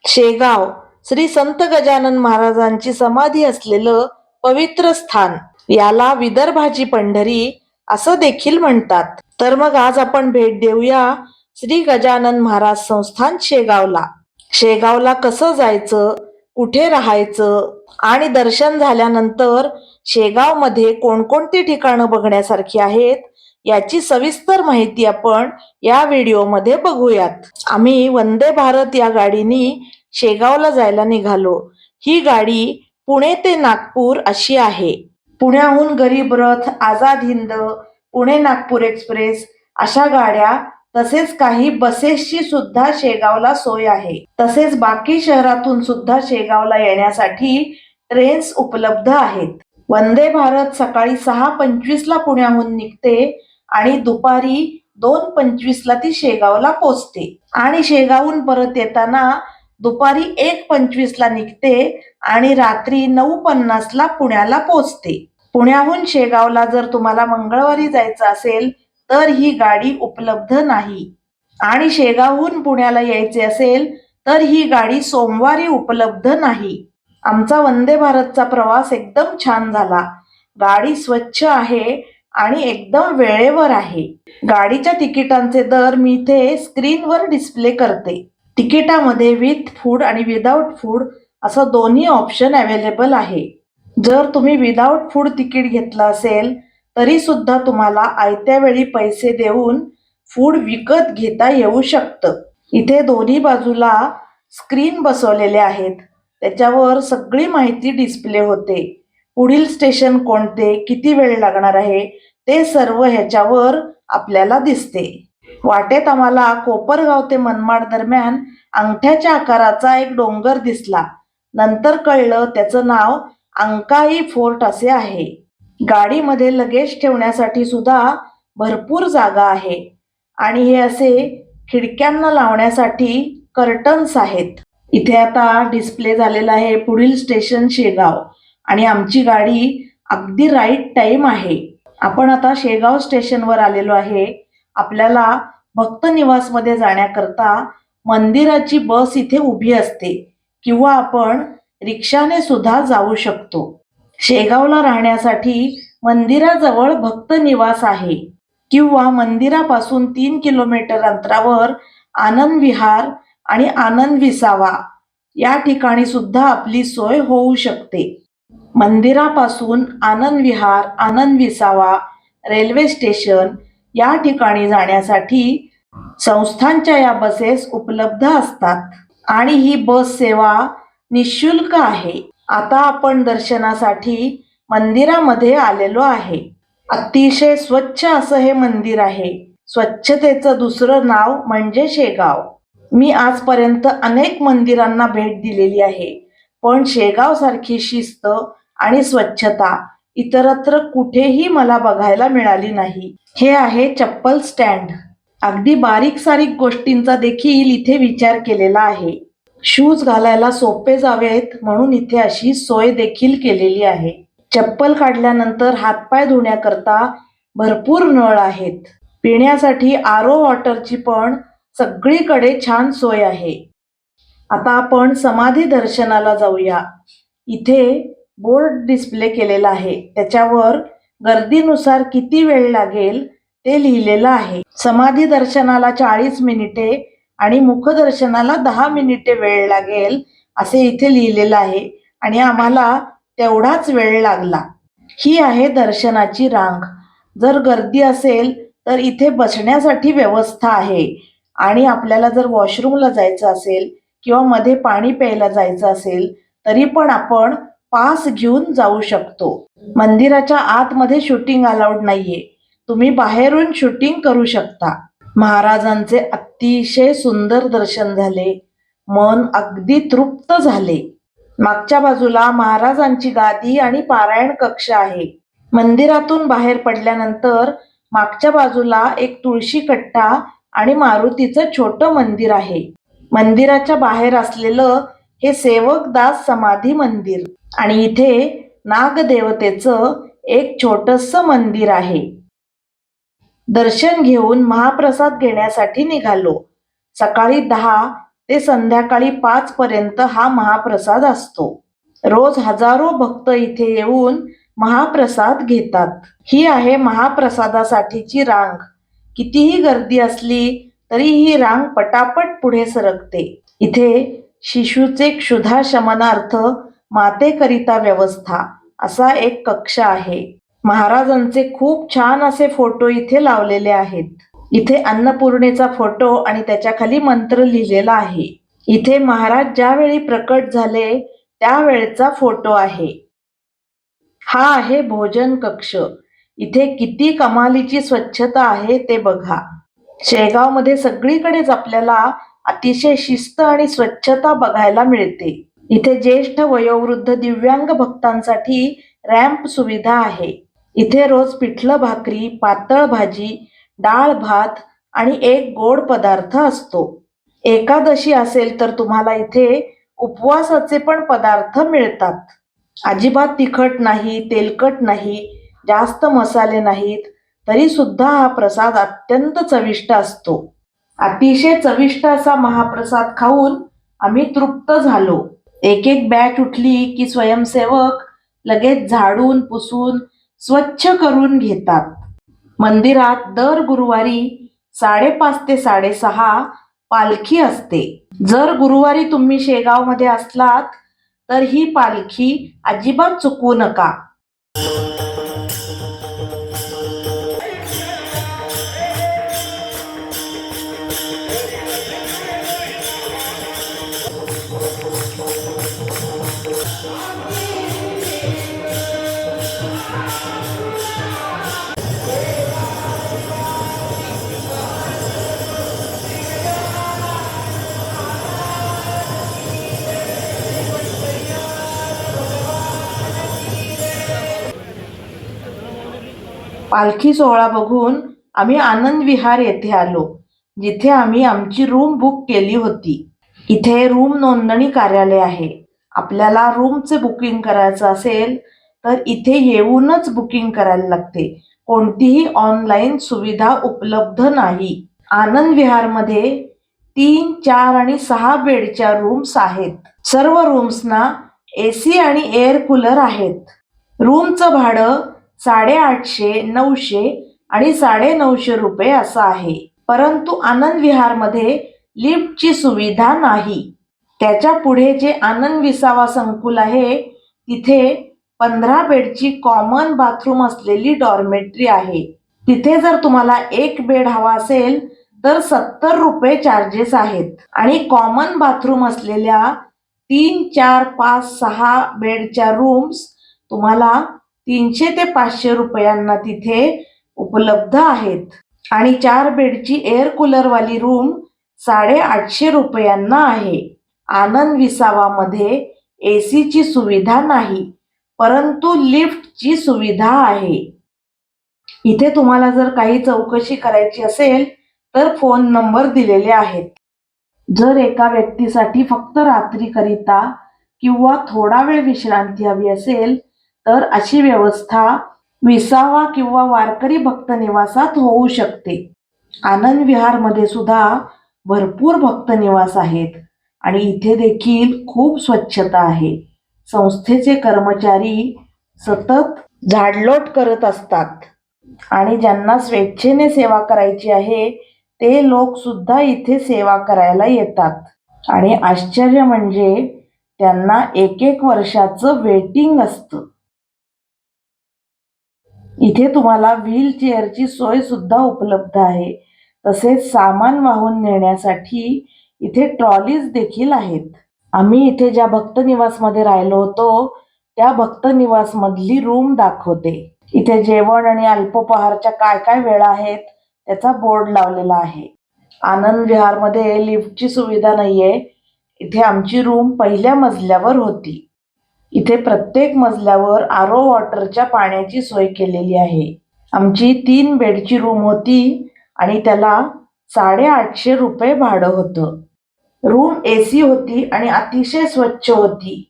शेगाव श्री संत गजानन महाराजांची समाधी असलेलं पवित्र स्थान, याला विदर्भाची पंढरी असं देखील म्हणतात. तर मग आज आपण भेट देऊया श्री गजानन महाराज संस्थान शेगावला. शेगावला कसं जायचं, कुठे राहायचं आणि दर्शन झाल्यानंतर शेगाव मध्ये कोणकोणती ठिकाणं बघण्यासारखी आहेत याची सविस्तर माहिती आपण या व्हिडिओमध्ये बघूयात. आम्ही वंदे भारत या गाडीनी शेगावला जायला निघालो. ही गाडी पुणे ते नागपूर अशी आहे. पुण्याहून गरीब रथ, आझाद हिंद, पुणे नागपूर एक्सप्रेस अशा गाड्या तसेच काही बसेसची सुद्धा शेगावला सोय आहे. तसेच बाकी शहरातून सुद्धा शेगावला येण्यासाठी ट्रेन्स उपलब्ध आहेत. वंदे भारत सकाळी 6:25 ला पुण्याहून निघते आणि दुपारी 2:25 ला ती शेगावला पोचते आणि शेगावहून परत येताना दुपारी 1:25 ला निघते आणि रात्री 9:50 ला पुण्याला पोचते. पुण्याहून शेगावला जर तुम्हाला मंगळवारी जायचं असेल तर ही गाडी उपलब्ध नाही आणि शेगावहून पुण्याला यायचे असेल तर ही गाडी सोमवारी उपलब्ध नाही. आमचा वंदे भारतचा प्रवास एकदम छान झाला. गाडी स्वच्छ आहे आणि एकदम वेळेवर आहे. गाडीच्या तिकिटांचे दर मी इथे स्क्रीनवर डिस्प्ले करते. तिकिटामध्ये विथ फूड आणि विदाउट फूड असं दोन्ही ऑप्शन अवेलेबल आहे. जर तुम्ही विदाउट फूड तिकीट घेतलं असेल तरी सुद्धा तुम्हाला आयत्या वेळी पैसे देऊन फूड विकत घेता येऊ शकतं. इथे दोन्ही बाजूला स्क्रीन बसवलेले आहेत, त्याच्यावर सगळी माहिती डिस्प्ले होते. पुढील स्टेशन कोणते, किती वेळ लागणार आहे ते सर्व ह्याच्यावर आपल्याला दिसते. वाटेत आम्हाला कोपरगाव ते मनमाड दरम्यान अंगठ्याच्या आकाराचा एक डोंगर दिसला. नंतर कळलं त्याचं नाव अंकाई फोर्ट असे आहे. गाडीमध्ये लगेज ठेवण्यासाठी सुद्धा भरपूर जागा आहे आणि हे असे खिडक्यांना लावण्यासाठी कर्टन्स आहेत. इथे आता डिस्प्ले झालेला आहे पुढील स्टेशन शेगाव आणि आमची गाडी अगदी राईट टाइम आहे. आपण आता शेगाव स्टेशनवर आलेलो आहे. आपल्याला भक्त निवास मध्ये जाण्याकरता मंदिराची बस इथे उभी असते किंवा आपण रिक्षाने सुद्धा जाऊ शकतो. शेगावला राहण्यासाठी मंदिराजवळ भक्त निवास आहे किंवा मंदिरापासून 3 किलोमीटर अंतरावर आनंद विहार आणि आनंद विसावा या ठिकाणी सुद्धा आपली सोय होऊ शकते. मंदिरापासून आनंद विहार, आनंद विसावा, रेल्वे स्टेशन या ठिकाणी जाण्यासाठी संस्थांच्या या बसेस उपलब्ध असतात आणि ही बस सेवा निशुल्क आहे. आता आपण दर्शनासाठी मंदिरामध्ये आलेलो आहे. अतिशय स्वच्छ असं हे मंदिर आहे. स्वच्छतेचं दुसरं नाव म्हणजे शेगाव. मी आजपर्यंत अनेक मंदिरांना भेट दिलेली आहे, पण शेगाव सारखी शिस्त आणि स्वच्छता इतरत्र कुठेही मला बघायला मिळाली नाही. हे आहे चप्पल स्टँड. अगदी बारीक सारीक गोष्टींचा देखील इथे विचार केलेला आहे. शूज घालायला सोपे जावेत म्हणून इथे अशी सोय देखील केलेली आहे. चप्पल काढल्यानंतर हातपाय धुण्याकरता भरपूर नळ आहेत. पिण्यासाठी आरो वॉटरची पण सगळीकडे छान सोय आहे. आता आपण समाधी दर्शनाला जाऊया. इथे बोर्ड डिस्प्ले केलेला आहे, त्याच्यावर गर्दीनुसार किती वेळ लागेल ते लिहिलेलं आहे. समाधी दर्शनाला 40 मिनिटे आणि मुखदर्शनाला 10 मिनिटे वेळ लागेल असे इथे लिहिलेलं आहे आणि आम्हाला तेवढाच वेळ लागला. ही आहे दर्शनाची रांग. जर गर्दी असेल तर इथे बसण्यासाठी व्यवस्था आहे आणि आपल्याला जर वॉशरूमला जायचं असेल किंवा मध्ये पाणी प्यायला जायचं असेल तरी पण आपण पास घेऊन जाऊ शकतो. मंदिराच्या आतमध्ये शूटिंग अलाउड नाहीये, तुम्ही बाहेरून शूटिंग करू शकता. महाराजांचे अतिशय सुंदर दर्शन झाले. मन अगदी तृप्त झाले. मागच्या बाजूला महाराजांची गादी आणि पारायण कक्ष आहे. मंदिरातून बाहेर पडल्यानंतर मागच्या बाजूला एक तुळशी कट्टा आणि मारुतीचं छोटं मंदिर आहे. मंदिराच्या बाहेर असलेलं हे सेवकदास समाधी मंदिर आणि इथे नागदेवतेचं एक छोटंसं मंदिर आहे. दर्शन घेऊन महाप्रसाद घेण्यासाठी निघालो. सकाळी 10 ते संध्याकाळी 5 पर्यंत हा महाप्रसाद असतो. रोज हजारो भक्त इथे येऊन महाप्रसाद घेतात. ही आहे महाप्रसादासाठीची रांग. कितीही गर्दी असली तरी ही रांग पटापट पुढे सरकते. इथे शिशूचे क्षुधा शमनार्थ मातेकरिता व्यवस्था असा एक कक्ष आहे. महाराजांचे खूप छान असे फोटो इथे लावलेले आहेत. इथे अन्नपूर्णेचा फोटो आणि त्याच्या खाली मंत्र लिहिलेला आहे. इथे महाराज ज्यावेळी प्रकट झाले त्यावेळचा फोटो आहे. हा आहे भोजन कक्ष. इथे किती कमालीची स्वच्छता आहे ते बघा. शेगावमध्ये सगळीकडेच आपल्याला अतिशय शिस्त आणि स्वच्छता बघायला मिळते. इथे ज्येष्ठ वयोवृद्ध दिव्यांग भक्तांसाठी रॅम्प सुविधा आहे. इथे रोज पिठलं भाकरी, पातळ भाजी, डाळ भात आणि एक गोड पदार्थ असतो. एकादशी असेल तर तुम्हाला इथे उपवासाचे पण पदार्थ मिळतात. अजिबात तिखट नाही, तेलकट नाही, जास्त मसाले नाहीत, तरी सुद्धा हा प्रसाद अत्यंत चविष्ट असतो. अतिशय चविष्ट असा महाप्रसाद खाऊन आम्ही तृप्त झालो. एक एक बॅच उठली की स्वयंसेवक लगेच झाडून पुसून स्वच्छ करून घेतात. मंदिरात दर गुरुवारी 5:30 ते 6:30 पालखी असते. जर गुरुवारी तुम्ही शेगावमध्ये असलात तर ही पालखी अजिबात चुकवू नका. पालखी सोहळा बघून आम्ही आनंद विहार येथे आलो, जिथे आम्ही आमची रूम बुक केली होती. इथे रूम नोंदणी कार्यालय आहे. आपल्याला रूमचे बुकिंग करायचं असेल तर इथे येऊनच बुकिंग करायला लागते. कोणतीही ऑनलाईन सुविधा उपलब्ध नाही. आनंद विहारमध्ये 3, 4 आणि 6 बेडच्या रूम्स आहेत. सर्व रूम्सना AC आणि एअर कूलर आहेत. रूमचं भाडं 850, 900 आणि 950 रुपये असं आहे. परंतु आनंद विहारमध्ये लिफ्टची सुविधा नाही. त्याच्या पुढे जे आनंद विसावा संकुल आहे तिथे 15 बेडची कॉमन बाथरूम असलेली डॉर्मेटरी आहे. तिथे जर तुम्हाला एक बेड हवा असेल तर 70 रुपये चार्जेस आहेत आणि कॉमन बाथरूम असलेल्या 3, 4, 5, 6 बेडच्या रूम्स तुम्हाला 300 ते 500 रुपयांना तिथे उपलब्ध आहेत आणि 4 बेडची एअर कूलरवाली रूम 850 रुपयांना आहे. आनंद विसावामध्ये ACची सुविधा नाही, परंतु लिफ्टची सुविधा आहे. इथे तुम्हाला जर काही चौकशी करायची असेल तर फोन नंबर दिलेले आहेत. जर एका व्यक्तीसाठी फक्त रात्रीकरिता किंवा थोडा वेळ विश्रांती हवी असेल तर अशी व्यवस्था विसावा किंवा वारकरी भक्त निवासात होऊ शकते. आनंद विहारमध्ये सुद्धा भरपूर भक्त निवास आहेत आणि इथे देखील खूप स्वच्छता आहे. संस्थेचे कर्मचारी सतत झाडलोट करत असतात आणि ज्यांना स्वेच्छेने सेवा करायची आहे ते लोक सुद्धा इथे सेवा करायला येतात आणि आश्चर्य म्हणजे त्यांना 1-1 वर्षाचं वेटिंग असतं. इथे तुम्हाला व्हीलचेअरची सोय सुद्धा उपलब्ध आहे. तसेच सामान वाहून नेण्यासाठी इथे ट्रॉलीज देखील आहेत. आम्ही इथे ज्या भक्त निवासमध्ये राहिलो होतो त्या भक्त निवास मधली रूम दाखवते. इथे जेवण आणि अल्पोपहारच्या काय काय वेळा आहेत त्याचा बोर्ड लावलेला आहे. आनंद विहारमध्ये लिफ्टची सुविधा नाहीये. इथे आमची रूम पहिल्या मजल्यावर होती. इथे प्रत्येक मजल्यावर RO वॉटरच्या पाण्याची सोय केलेली आहे. आमची 3 बेडची रूम होती आणि त्याला 850 रुपये भाडं होतं. रूम AC होती आणि अतिशय स्वच्छ होती.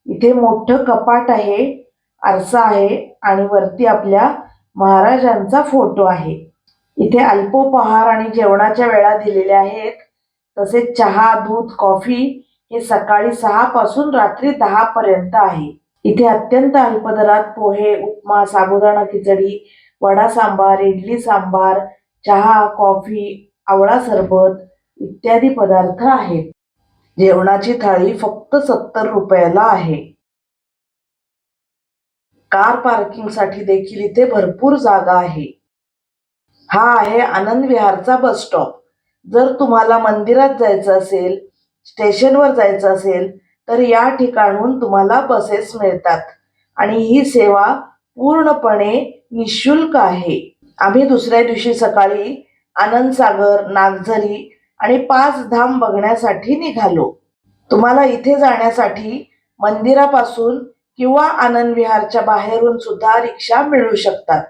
इथे मोठं कपाट आहे, आरसा आहे आणि वरती आपल्या महाराजांचा फोटो आहे. इथे अल्पोपहार आणि जेवणाच्या वेळा दिलेल्या आहेत. तसेच चहा, दूध, कॉफी हे सकाळी 6 पासून रात्री 10 पर्यंत आहे. इथे अत्यंत अल्प दरात पोहे, उपमा, साबुदाणा खिचडी, वडा सांबार, इडली सांबार, चहा, कॉफी, आवळा सरबत इत्यादी पदार्थ आहेत. जेवणाची थाळी फक्त 70 रुपयाला आहे. कार पार्किंगसाठी देखील इथे भरपूर जागा आहे. हा आहे आनंद विहारचा बस स्टॉप. जर तुम्हाला मंदिरात जायचं असेल, स्टेशनवर जायचं असेल तर या ठिकाणून तुम्हाला बसेस मिळतात आणि ही सेवा पूर्णपणे निशुल्क आहे. आम्ही दुसऱ्या दिवशी सकाळी आनंदसागर, नागझरी आणि 5 धाम बघण्यासाठी निघालो. तुम्हाला इथे जाण्यासाठी मंदिरापासून किंवा आनंद विहारच्या बाहेरून सुद्धा रिक्षा मिळू शकतात.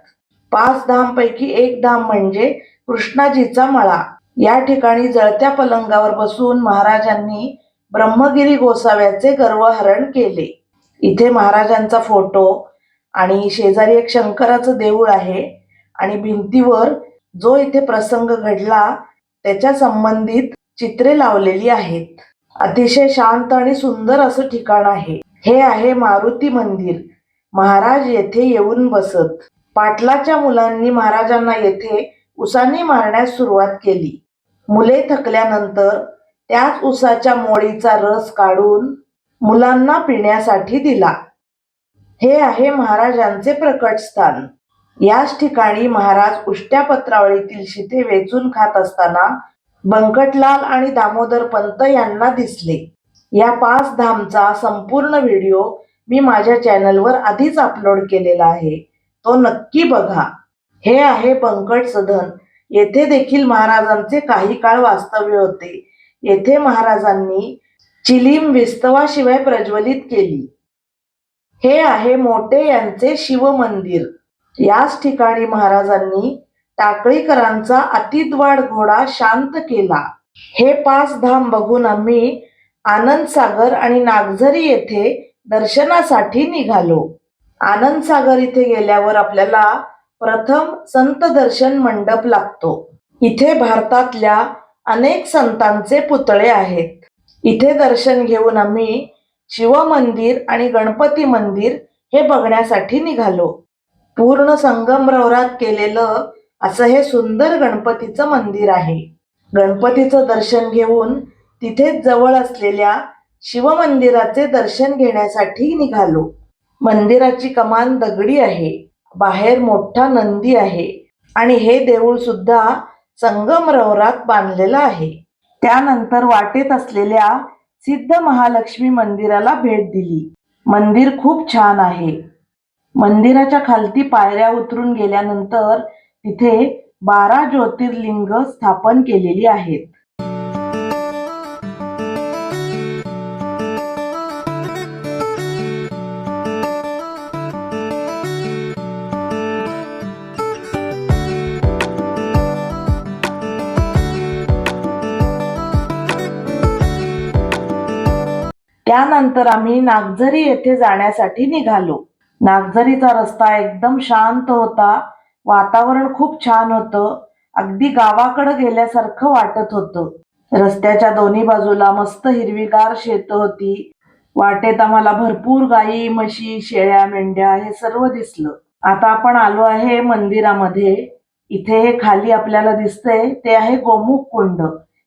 5 धाम पैकी एक धाम म्हणजे कृष्णाजीचा मळा. या ठिकाणी जळत्या पलंगावर बसून महाराजांनी ब्रह्मगिरी गोसाव्याचे गर्वहरण केले. इथे महाराजांचा फोटो आणि शेजारी एक शंकराचं देऊळ आहे आणि भिंतीवर जो इथे प्रसंग घडला त्याच्या संबंधित चित्रे लावलेली आहेत. अतिशय शांत आणि सुंदर असं ठिकाण आहे. हे आहे मारुती मंदिर. महाराज येथे येऊन बसत. पाटलाच्या मुलांनी महाराजांना येथे उसाने मारण्यास सुरुवात केली. मुले थकल्यानंतर त्याच उसाच्या मोळीचा रस काढून मुलांना पिण्यासाठी दिला. हे आहे महाराजांचे प्रकटस्थान. याच ठिकाणी महाराज उष्ट्या पत्रावळीतील शिते वेचून खात असताना बंकटलाल आणि दामोदर पंत यांना दिसले. या 5 धामचा संपूर्ण व्हिडिओ मी माझ्या चॅनलवर आधीच अपलोड केलेला आहे, तो नक्की बघा. हे आहे बंकट सदन. येथे देखील महाराजांचे काही काळ वास्तव्य होते. येथे महाराजांनी चिलीम विस्तवाशिवाय प्रज्वलित केली. हे आहे मोठे यांचे शिव मंदिर. याच ठिकाणी महाराजांनी टाकळीकरांचा अतिद्वाड घोडा शांत केला. हे 5 धाम बघून आम्ही आनंदसागर आणि नागझरी येथे दर्शनासाठी निघालो. आनंदसागर इथे गेल्यावर आपल्याला प्रथम संत दर्शन मंडप लागतो. इथे भारतातल्या अनेक संतांचे पुतळे आहेत. इथे दर्शन घेऊन आम्ही शिव मंदिर आणि गणपती मंदिर हे बघण्यासाठी निघालो. पूर्ण संगमरवरात केलेलं असं हे सुंदर गणपतीचं मंदिर आहे. गणपतीचं दर्शन घेऊन तिथेच जवळ असलेल्या शिवमंदिराचे दर्शन घेण्यासाठी निघालो. मंदिराची कमान दगडी आहे. बाहेर मोठा नंदी आहे आणि हे देऊळ सुद्धा संगमरवरात बांधलेलं आहे. त्यानंतर वाटेत असलेल्या सिद्ध महालक्ष्मी मंदिराला भेट दिली. मंदिर खूप छान आहे. मंदिराच्या खालती पायऱ्या उतरून गेल्यानंतर तिथे 12 ज्योतिर्लिंग स्थापन केलेली आहेत. त्यानंतर आम्ही नागझरी येथे जाण्यासाठी निघालो. नागझरीचा रस्ता एकदम शांत होता. वातावरण खूप छान होतं. अगदी गावाकडे गेल्यासारखं वाटत होतं. रस्त्याच्या दोन्ही बाजूला मस्त हिरवीगार शेतं होती. वाटेत आम्हाला भरपूर गायी, म्हशी, शेळ्या, मेंढ्या हे सर्व दिसलं. आता आपण आलो आहे मंदिरामध्ये. इथे हे खाली आपल्याला दिसतंय ते आहे गोमुख कुंड.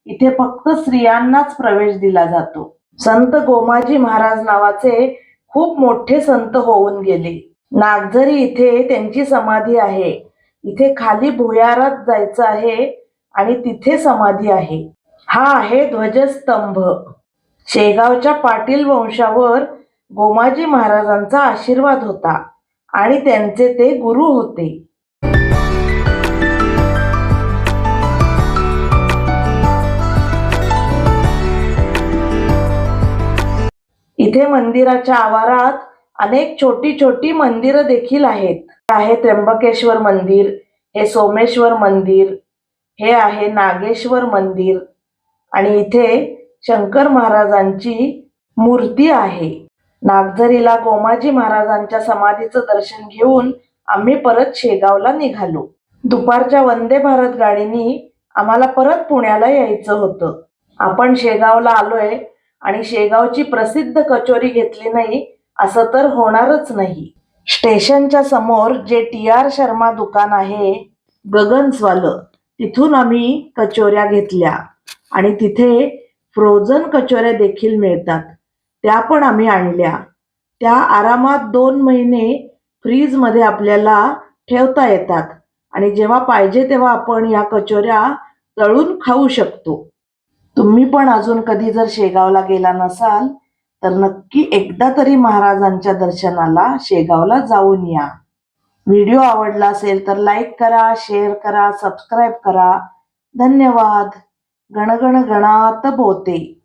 इथे फक्त स्त्रियांनाच प्रवेश दिला जातो. संत गोमाजी महाराज नावाचे खूप मोठे संत होऊन गेले. नागझरी इथे त्यांची समाधी आहे. इथे खाली भुयारात जायचं आहे आणि तिथे समाधी आहे. हा आहे ध्वजस्तंभ. शेगावच्या पाटील वंशावर गोमाजी महाराजांचा आशीर्वाद होता आणि त्यांचे ते गुरु होते. इथे मंदिराच्या आवारात अनेक छोटी छोटी मंदिरं देखील आहेत. आहे त्र्यंबकेश्वर मंदिर, हे सोमेश्वर मंदिर, हे आहे नागेश्वर मंदिर आणि इथे शंकर महाराजांची मूर्ती आहे. नागझरीला गोमाजी महाराजांच्या समाधीचं दर्शन घेऊन आम्ही परत शेगावला निघालो. दुपारच्या वंदे भारत गाडीनी आम्हाला परत पुण्याला यायचं होतं. आपण शेगावला आलोय आणि शेगावची प्रसिद्ध कचोरी घेतली नाही असं तर होणारच नाही. स्टेशनच्या समोर जे TR शर्मा दुकान आहे गगन्सवालं, तिथून आम्ही कचोऱ्या घेतल्या आणि तिथे फ्रोझन कचोऱ्या देखील मिळतात, त्या पण आम्ही आणल्या. त्या आरामात 2 महिने फ्रीजमध्ये आपल्याला ठेवता येतात आणि जेव्हा पाहिजे तेव्हा आपण या कचोऱ्या तळून खाऊ शकतो. तुम्ही पण अजून कधी जर शेगावला गेला नसाल तर नक्की एकदा तरी महाराजांच्या दर्शनाला शेगावला जाऊन या. व्हिडिओ आवडला असेल तर लाईक करा, शेअर करा, सबस्क्राईब करा. धन्यवाद. गणगण गणात बोते.